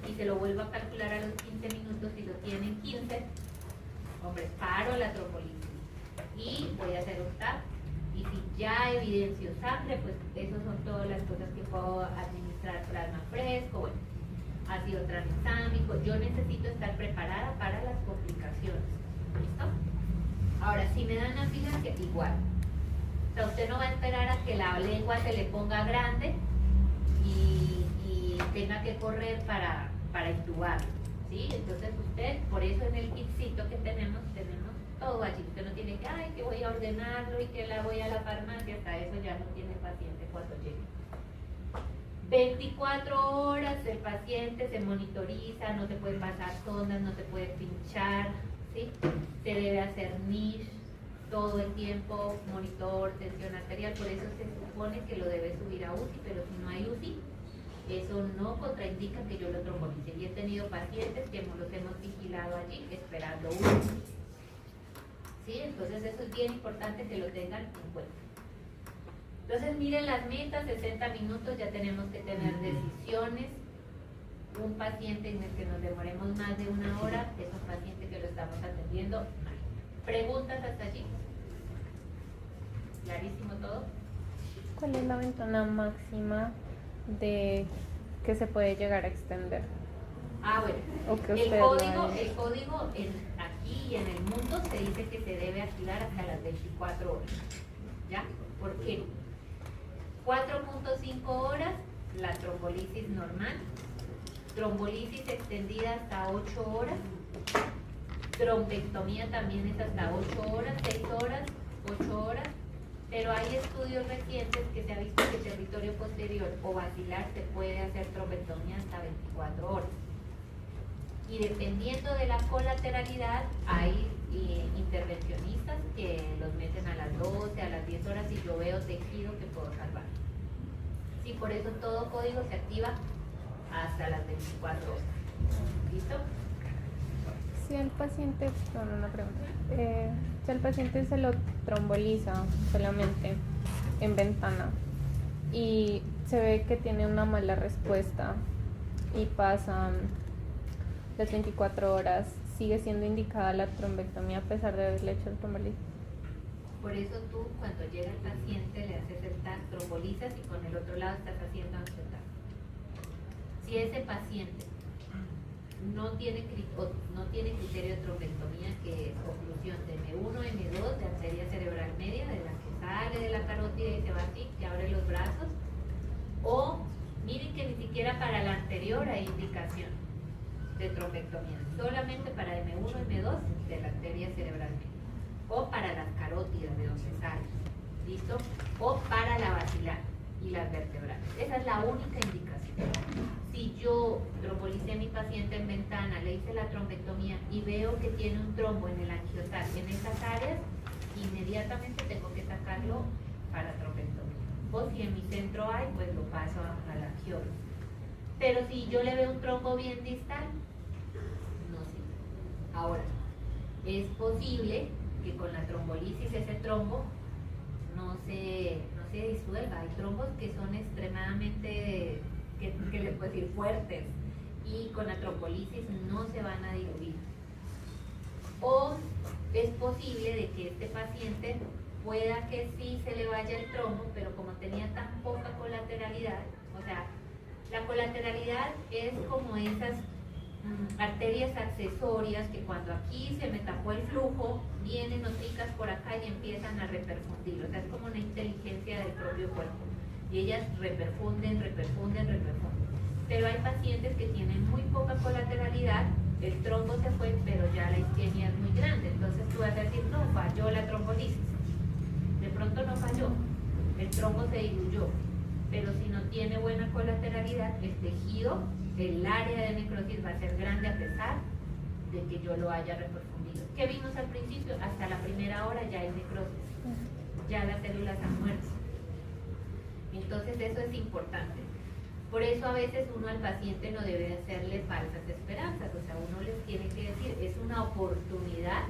y se lo vuelvo a calcular a los 15 minutos y lo tienen 15. Hombre, paro la trombolisis y voy a hacer un TAC. Y si ya evidencio sangre, pues esas son todas las cosas que puedo administrar: plasma fresco, bueno, ácido tranexámico. Yo necesito estar preparada para las complicaciones. ¿Listo? Ahora, si me dan afilancia, igual. O sea, usted no va a esperar a que la lengua se le ponga grande y tenga que correr para intubar, ¿sí? Entonces usted, por eso en el kitcito que tenemos todo allí. Usted no tiene que, ay, que voy a ordenarlo y que la voy a la farmacia. Hasta eso ya no tiene paciente cuando llegue. 24 horas el paciente se monitoriza, no se puede pasar sondas, no se puede pinchar, ¿sí? Se debe hacer NISH todo el tiempo, monitor, tensión arterial. Por eso se supone que lo debe subir a UCI, pero si no hay UCI, eso no contraindica que yo lo trombolice. Y he tenido pacientes que los hemos vigilado allí esperando UCI. ¿Sí? Entonces eso es bien importante que lo tengan en cuenta. Entonces miren las metas: 60 minutos, ya tenemos que tener decisiones. Un paciente en el que nos demoremos más de 1 hora es un paciente que lo estamos atendiendo mal. ¿Preguntas hasta allí? ¿Clarísimo todo? ¿Cuál es la ventana máxima de que se puede llegar a extender? Ah, bueno, el código aquí y en el mundo se dice que se debe agilar hasta las 24 horas. ¿Ya? ¿Por qué? 4.5 horas la trombolisis normal, trombolisis extendida hasta 8 horas, trombectomía también es hasta 8 horas, 6 horas, 8 horas, pero hay estudios recientes que se ha visto que territorio posterior o basilar se puede hacer trombectomía hasta 24 horas. Y dependiendo de la colateralidad, hay intervencionistas que los meten a las 12, a las 10 horas y yo veo tejido que puedo salvar. Sí, por eso todo código se activa hasta las 24 horas. ¿Listo? Si el paciente, una pregunta, si el paciente se lo tromboliza solamente en ventana y se ve que tiene una mala respuesta y pasan las 24 horas, ¿sigue siendo indicada la trombectomía a pesar de haberle hecho el trombolisis? Por eso tú, cuando llega el paciente, le haces el TAC, trombolizas y con el otro lado estás haciendo angiotacto. Si ese paciente no tiene criterio de trombectomía, que es oclusión de M1, M2, de arteria cerebral media, de la que sale de la carótida y se va así, que abre los brazos, o miren que ni siquiera para la anterior hay indicación de trombectomía, solamente para M1, M2 de la arteria cerebral media, o para las carótidas de donde sale, ¿listo? O para la basilar y las vertebrales. Esa es la única indicación. Si yo trombolicé a mi paciente en ventana, le hice la trombectomía y veo que tiene un trombo en el angiotac en esas áreas, inmediatamente tengo que sacarlo para trombectomía. O si en mi centro hay, pues lo paso a la angiólogo. Pero si yo le veo un trombo bien distal, no sirve. Ahora, es posible que con la trombolisis ese trombo no se disuelva. Hay trombos que son extremadamente, que les puedo decir, fuertes, y con la trombolisis no se van a diluir. O es posible de que este paciente pueda que sí se le vaya el trombo, pero como tenía tan poca colateralidad, o sea, la colateralidad es como esas arterias accesorias que cuando aquí se me tapó el flujo, vienen noticas por acá y empiezan a reperfundir. O sea, es como una inteligencia del propio cuerpo. Y ellas reperfunden. Pero hay pacientes que tienen muy poca colateralidad, el trombo se fue, pero ya la isquemia es muy grande. Entonces tú vas a decir, no, falló la trombolisis. necrolisis. De pronto no falló, el trombo se diluyó, pero si no tiene buena colateralidad, el tejido, el área de necrosis va a ser grande a pesar de que yo lo haya reperfundido. ¿Qué vimos al principio? Hasta la primera hora ya hay necrosis, ya las células han muerto. Entonces eso es importante. Por eso a veces uno al paciente no debe hacerle falsas esperanzas, o sea, uno les tiene que decir, es una oportunidad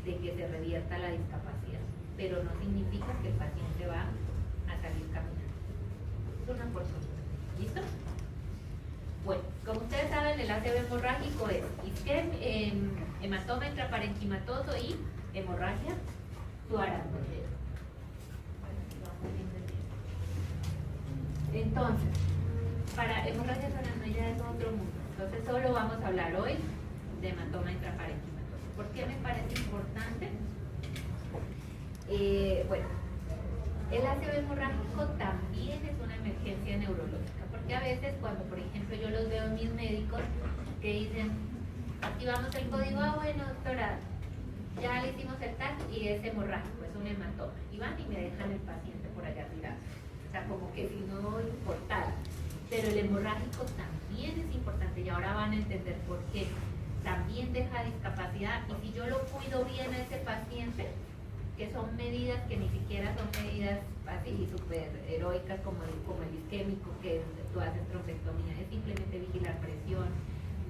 de que se revierta la discapacidad, pero no significa que el paciente va a salir caminando. Es una oportunidad. ¿Listo? Bueno, como ustedes saben, el ACV hemorrágico es hematoma intraparenquimatoso y hemorragia subaracnoidea. Entonces, para hemorragia subaracnoidea es otro mundo. Entonces, solo vamos a hablar hoy de hematoma intraparenquimatoso. ¿Por qué me parece importante? Bueno, el ACV hemorrágico también es una emergencia neurológica, porque a veces cuando, por ejemplo, yo los veo en mis médicos que dicen, activamos el código, bueno, doctora, ya le hicimos el TAC y es hemorrágico, es un hematoma, y van y me dejan el paciente por allá tirado, o sea, como que si no importara. Pero el hemorrágico también es importante y ahora van a entender por qué. También deja discapacidad y si yo lo cuido bien a ese paciente, que son medidas que ni siquiera son medidas así súper heroicas como el isquémico, que tú haces trombectomía, es simplemente vigilar presión,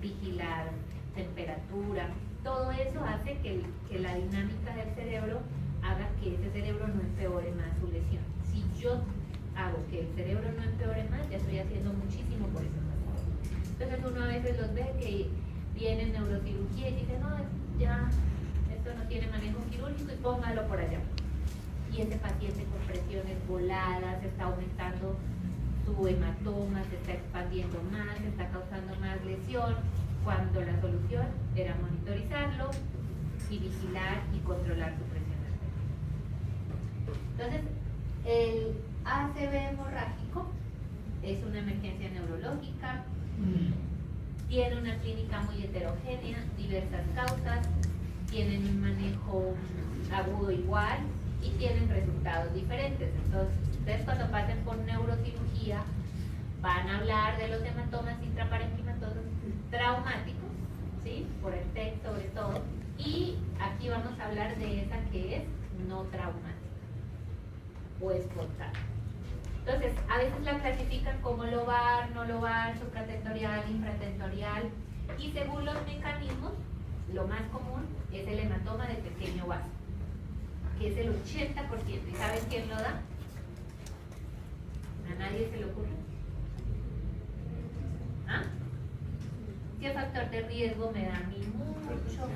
vigilar temperatura. Todo eso hace que la dinámica del cerebro haga que ese cerebro no empeore más su lesión. Si yo hago que el cerebro no empeore más, ya estoy haciendo muchísimo por ese paciente. Entonces uno a veces los ve que vienen neurocirugía y dice, no, ya esto no tiene manejo quirúrgico y póngalo por allá. Y ese paciente con presiones voladas, está aumentando su hematoma, se está expandiendo más, se está causando más lesión, cuando la solución era monitorizarlo y vigilar y controlar su presión arterial. Entonces, el ACV hemorrágico es una emergencia neurológica, tiene una clínica muy heterogénea, diversas causas, tienen un manejo agudo igual y tienen resultados diferentes. Entonces, ustedes cuando pasen por neurocirugía van a hablar de los hematomas intraparenquimatosos traumáticos, ¿sí? Por el TEC sobre todo, y aquí vamos a hablar de esa que es no traumática o espontánea. Entonces, a veces la clasifican como lobar, no lobar, supratentorial, infratentorial, y según los mecanismos, lo más común es el hematoma de pequeño vaso, que es el 80%. ¿Y saben quién lo da? ¿A nadie se le ocurre? ¿Ah? ¿Qué factor de riesgo me da a mí mucho?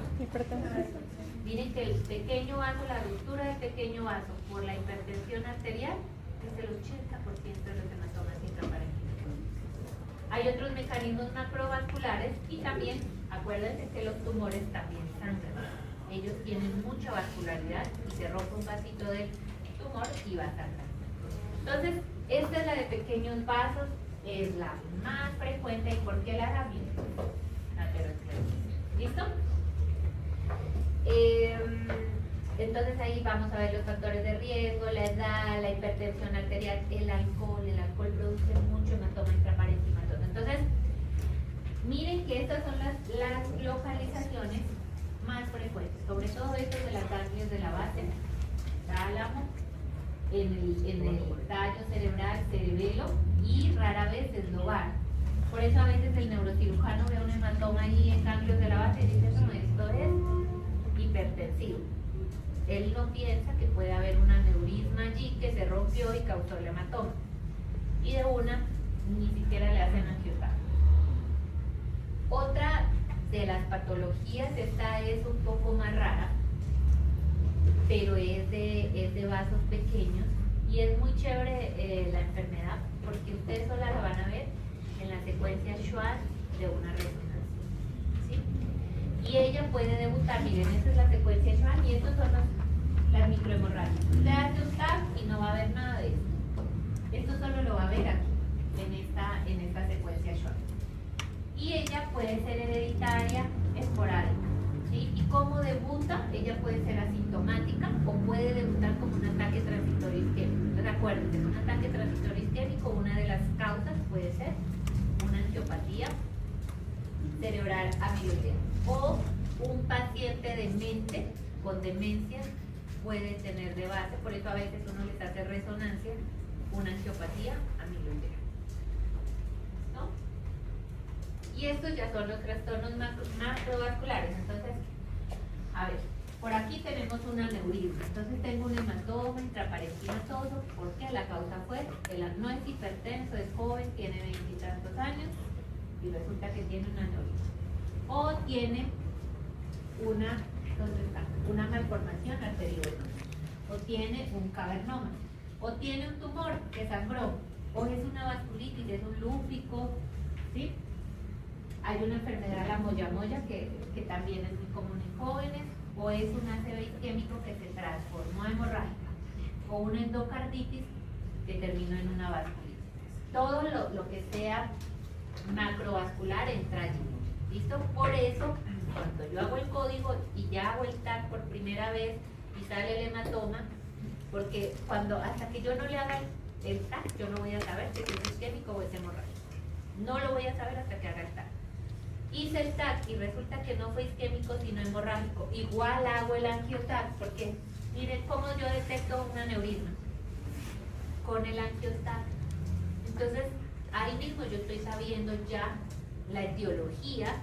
Miren que el pequeño vaso, la ruptura del pequeño vaso por la hipertensión arterial es el 80% de los hematomas intraparenquimatosos. Hay otros mecanismos macrovasculares y también, acuérdense que los tumores también sangran. Ellos tienen mucha vascularidad y se rompe un vasito del tumor y va a sangrar. Entonces, esta es la de pequeños vasos, es la más frecuente. ¿Y por qué la da? Aterosclerosis. ¿Listo? Entonces ahí vamos a ver los factores de riesgo, la edad, la hipertensión arterial, el alcohol produce mucho hematoma intraparenquimatoso. Entonces, miren que estas son las localizaciones más frecuentes, sobre todo estas de las ganglios de la base, tálamo, en el tallo cerebral, cerebelo y rara vez es lobar. Por eso a veces el neurocirujano ve un hematoma ahí en ganglios de la base y dice, no, esto es hipertensivo. Él no piensa que puede haber un aneurisma allí que se rompió y causó el hematoma. Y de una, ni siquiera le hacen angiograma. Otra de las patologías, esta es un poco más rara, pero es de vasos pequeños y es muy chévere la enfermedad, porque ustedes solo la van a ver en la secuencia Schwann de una resonancia, ¿sí? Y ella puede debutar, miren, esta es la secuencia Schwann y estos son las microhemorragias. Usted hace un TAC y no va a ver nada de esto. Esto solo lo va a ver aquí, en esta secuencia Schwann. Y ella puede ser hereditaria, esporádica. ¿sí? Y cómo debuta, ella puede ser asintomática o puede debutar como un ataque transitorio isquémico. Entonces acuérdense, un ataque transitorio isquémico, una de las causas puede ser una angiopatía cerebral amiloidea o un paciente demente con demencia puede tener de base, por eso a veces uno les hace resonancia, una angiopatía amiloidea, ¿no? Y estos ya son los trastornos macrovasculares. Entonces, a ver, por aquí tenemos un aneurisma, entonces tengo un hematoma intraparenquimatoso, porque la causa fue, no es hipertenso, es joven, tiene 20 y tantos años, y resulta que tiene un aneurisma. O tiene una malformación arteriovenosa, o tiene un cavernoma, o tiene un tumor que sangró, o es una vasculitis, es un lúpico, ¿sí? Hay una enfermedad, la moyamoya, que también es muy común en jóvenes, o es un ACV isquémico que se transformó a hemorrágica, o una endocarditis que terminó en una vasculitis. Todo lo que sea macrovascular entra allí, ¿listo? Por eso, cuando yo hago el código y ya hago el TAC por primera vez y sale el hematoma, porque hasta que yo no le haga el TAC, yo no voy a saber si es isquémico o es hemorrágico. No lo voy a saber hasta que haga el TAC. Hice el TAC y resulta que no fue isquémico sino hemorrágico. Igual hago el angioTAC, porque miren cómo yo detecto un aneurisma con el angioTAC. Entonces, ahí mismo yo estoy sabiendo ya la etiología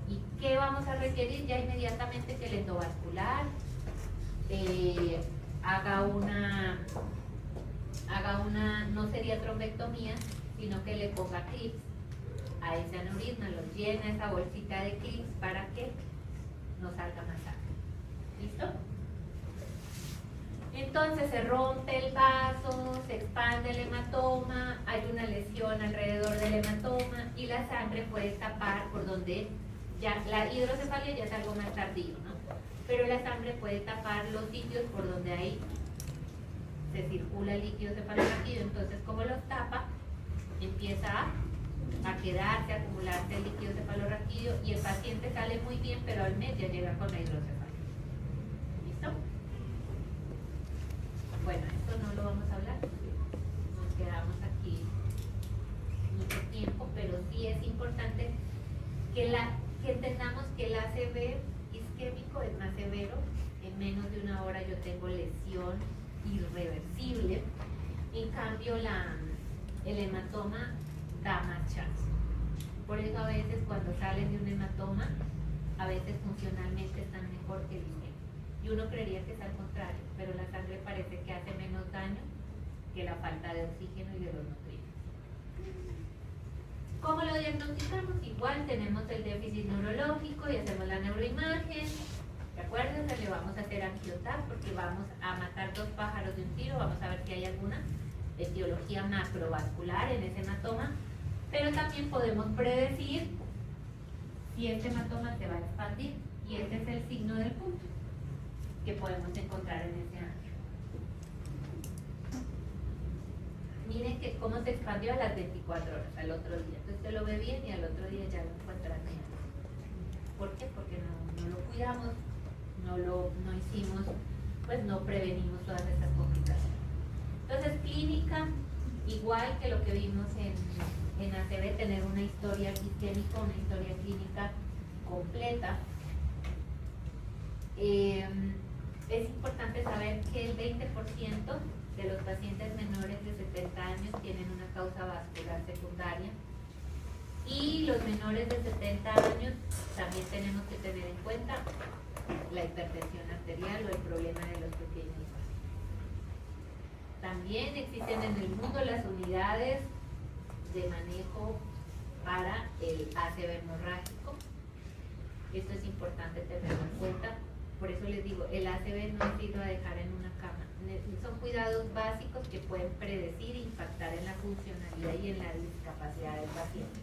y qué vamos a requerir ya inmediatamente, que el endovascular haga una, no sería trombectomía, sino que le ponga clips a ese aneurisma, lo llena esa bolsita de clips para que no salga más sangre. ¿Listo? Entonces se rompe el vaso, se expande el hematoma, hay una lesión alrededor del hematoma y la sangre puede tapar por donde ya la hidrocefalia ya es algo más tardío, ¿no? Pero la sangre puede tapar los sitios por donde ahí se circula el líquido cefalorraquídeo. Entonces, como los tapa, empieza a quedarse, a acumularse el líquido cefalorraquídeo y el paciente sale muy bien, pero al mes ya llega con la hidrocefalia. ¿Listo? Bueno, esto no lo vamos a hablar porque nos quedamos aquí mucho tiempo, pero sí es importante que entendamos que el ACV isquémico es más severo. En menos de una hora yo tengo lesión irreversible. En cambio, el hematoma da más chance. Por eso a veces cuando salen de un hematoma, a veces funcionalmente están mejor que el isquémico. Y uno creería que es al contrario, pero la sangre parece que hace menos daño que la falta de oxígeno y de los nutrientes. ¿Cómo lo diagnosticamos? Igual tenemos el déficit neurológico y hacemos la neuroimagen. ¿De acuerdo? Le vamos a hacer angioTAC porque vamos a matar dos pájaros de un tiro. Vamos a ver si hay alguna etiología macrovascular en ese hematoma. Pero también podemos predecir si este hematoma se va a expandir. Y este es el signo del punto que podemos encontrar en ese angio. Miren que cómo se expandió a las 24 horas, al otro día. Entonces usted lo ve bien y al otro día ya lo encuentra bien. ¿Por qué? Porque no lo cuidamos, no hicimos, pues no prevenimos todas estas complicaciones. Entonces, clínica, igual que lo que vimos en ACV, tener una historia isquémica, una historia clínica completa. Es importante saber que el 20% de los pacientes menores de 70 años tienen una causa vascular secundaria y los menores de 70 años también tenemos que tener en cuenta la hipertensión arterial o el problema de los pequeños vasos. También existen en el mundo las unidades de manejo para el ACV hemorrágico. Esto es importante tenerlo en cuenta. Por eso les digo, el ACV no es irlo a dejar en una cama. Son cuidados básicos que pueden predecir e impactar en la funcionalidad y en la discapacidad del paciente.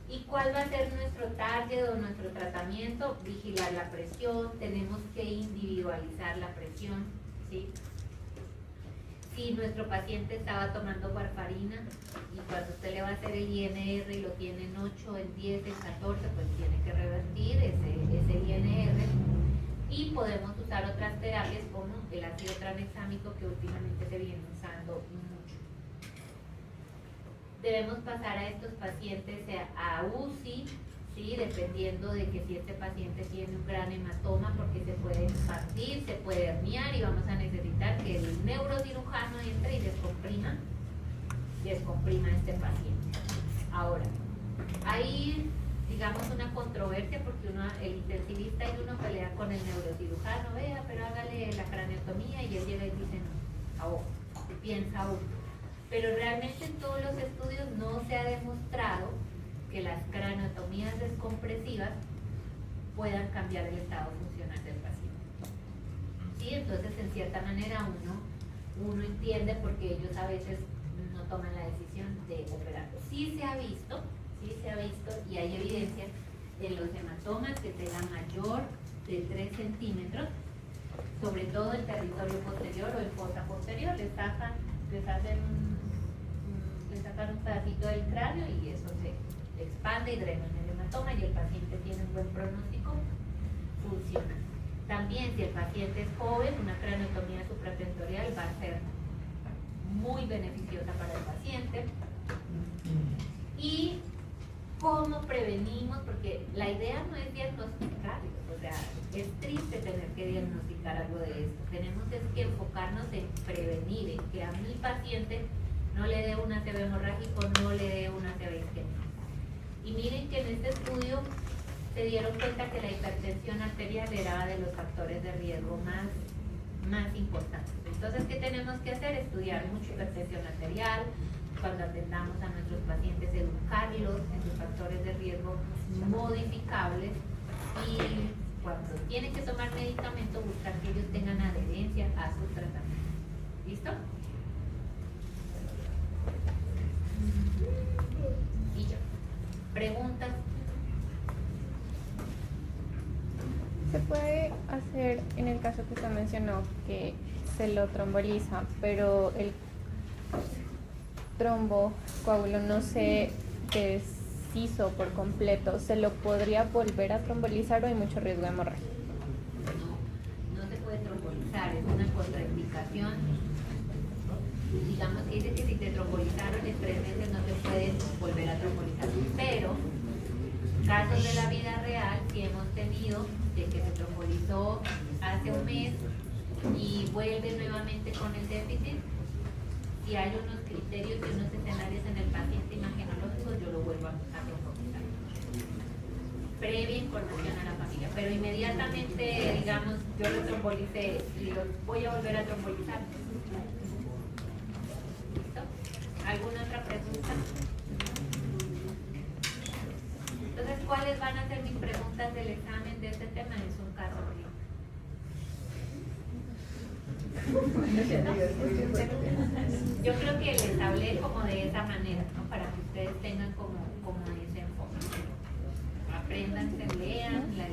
¿Y cuál va a ser nuestro target o nuestro tratamiento? Vigilar la presión, tenemos que individualizar la presión, ¿sí? Si nuestro paciente estaba tomando warfarina y cuando usted le va a hacer el INR y lo tiene en 8, en 10, en 14, pues tiene que revertir ese INR. Y podemos usar otras terapias como el ácido tranexámico, que últimamente se viene usando mucho. Debemos pasar a estos pacientes a UCI, ¿sí? Dependiendo de que si este paciente tiene un gran hematoma, porque se puede expandir, se puede herniar y vamos a necesitar que el neurocirujano entre y descomprima a este paciente. Ahora, hay, digamos, una controversia porque el intensivista y uno pelea con el neurocirujano, vea, pero hágale la craneotomía, y él llega y dice no, a ojo, piensa uno. Pero realmente en todos los estudios no se ha demostrado que las craneotomías descompresivas puedan cambiar el estado funcional del paciente. ¿Sí? Entonces, en cierta manera, uno entiende por qué ellos a veces no toman la decisión de operarlo. Sí se ha visto, y hay evidencia en los hematomas que tengan mayor de 3 centímetros, sobre todo en territorio posterior o en fosa posterior, les sacan un pedacito del cráneo y eso se expande y drena en el hematoma y el paciente tiene un buen pronóstico funcional. También, si el paciente es joven, una craneotomía supratentorial va a ser muy beneficiosa para el paciente. Y cómo prevenimos, porque la idea no es diagnosticarlo, o sea, es triste tener que diagnosticar algo de esto. Tenemos que enfocarnos en prevenir, en que a mi paciente no le dé un ACV hemorrágico, no le dé un ACV isquémico. Y miren que en este estudio se dieron cuenta que la hipertensión arterial era de los factores de riesgo más importantes. Entonces, ¿qué tenemos que hacer? Estudiar mucho hipertensión arterial. Cuando atendamos a nuestros pacientes, educarlos en sus factores de riesgo modificables, y cuando tienen que tomar medicamento, buscar que ellos tengan adherencia a su tratamiento. ¿Listo? Y ya. ¿Preguntas? Se puede hacer, en el caso que usted mencionó, que se lo tromboliza, pero el trombocoágulo no se deshizo por completo, ¿se lo podría volver a trombolizar o hay mucho riesgo de hemorragia? No se puede trombolizar, es una contraindicación. Digamos que dice que si te trombolizaron en 3 meses no te pueden volver a trombolizar, pero casos de la vida real sí hemos tenido de que se trombolizó hace un mes y vuelve nuevamente con el déficit. Si hay unos criterios y unos escenarios en el paciente imagenológico, yo lo vuelvo a trombolizar. Previa información a la familia, pero inmediatamente, digamos, yo lo trombolicé y lo voy a volver a trombolizar. ¿Listo? ¿Alguna otra pregunta? Entonces, ¿cuáles van a ser mis preguntas del examen de este tema? Es un caso clínico. Yo creo que les hablé como de esa manera, ¿no? Para que ustedes tengan como ese enfoque. Aprendan, lean, la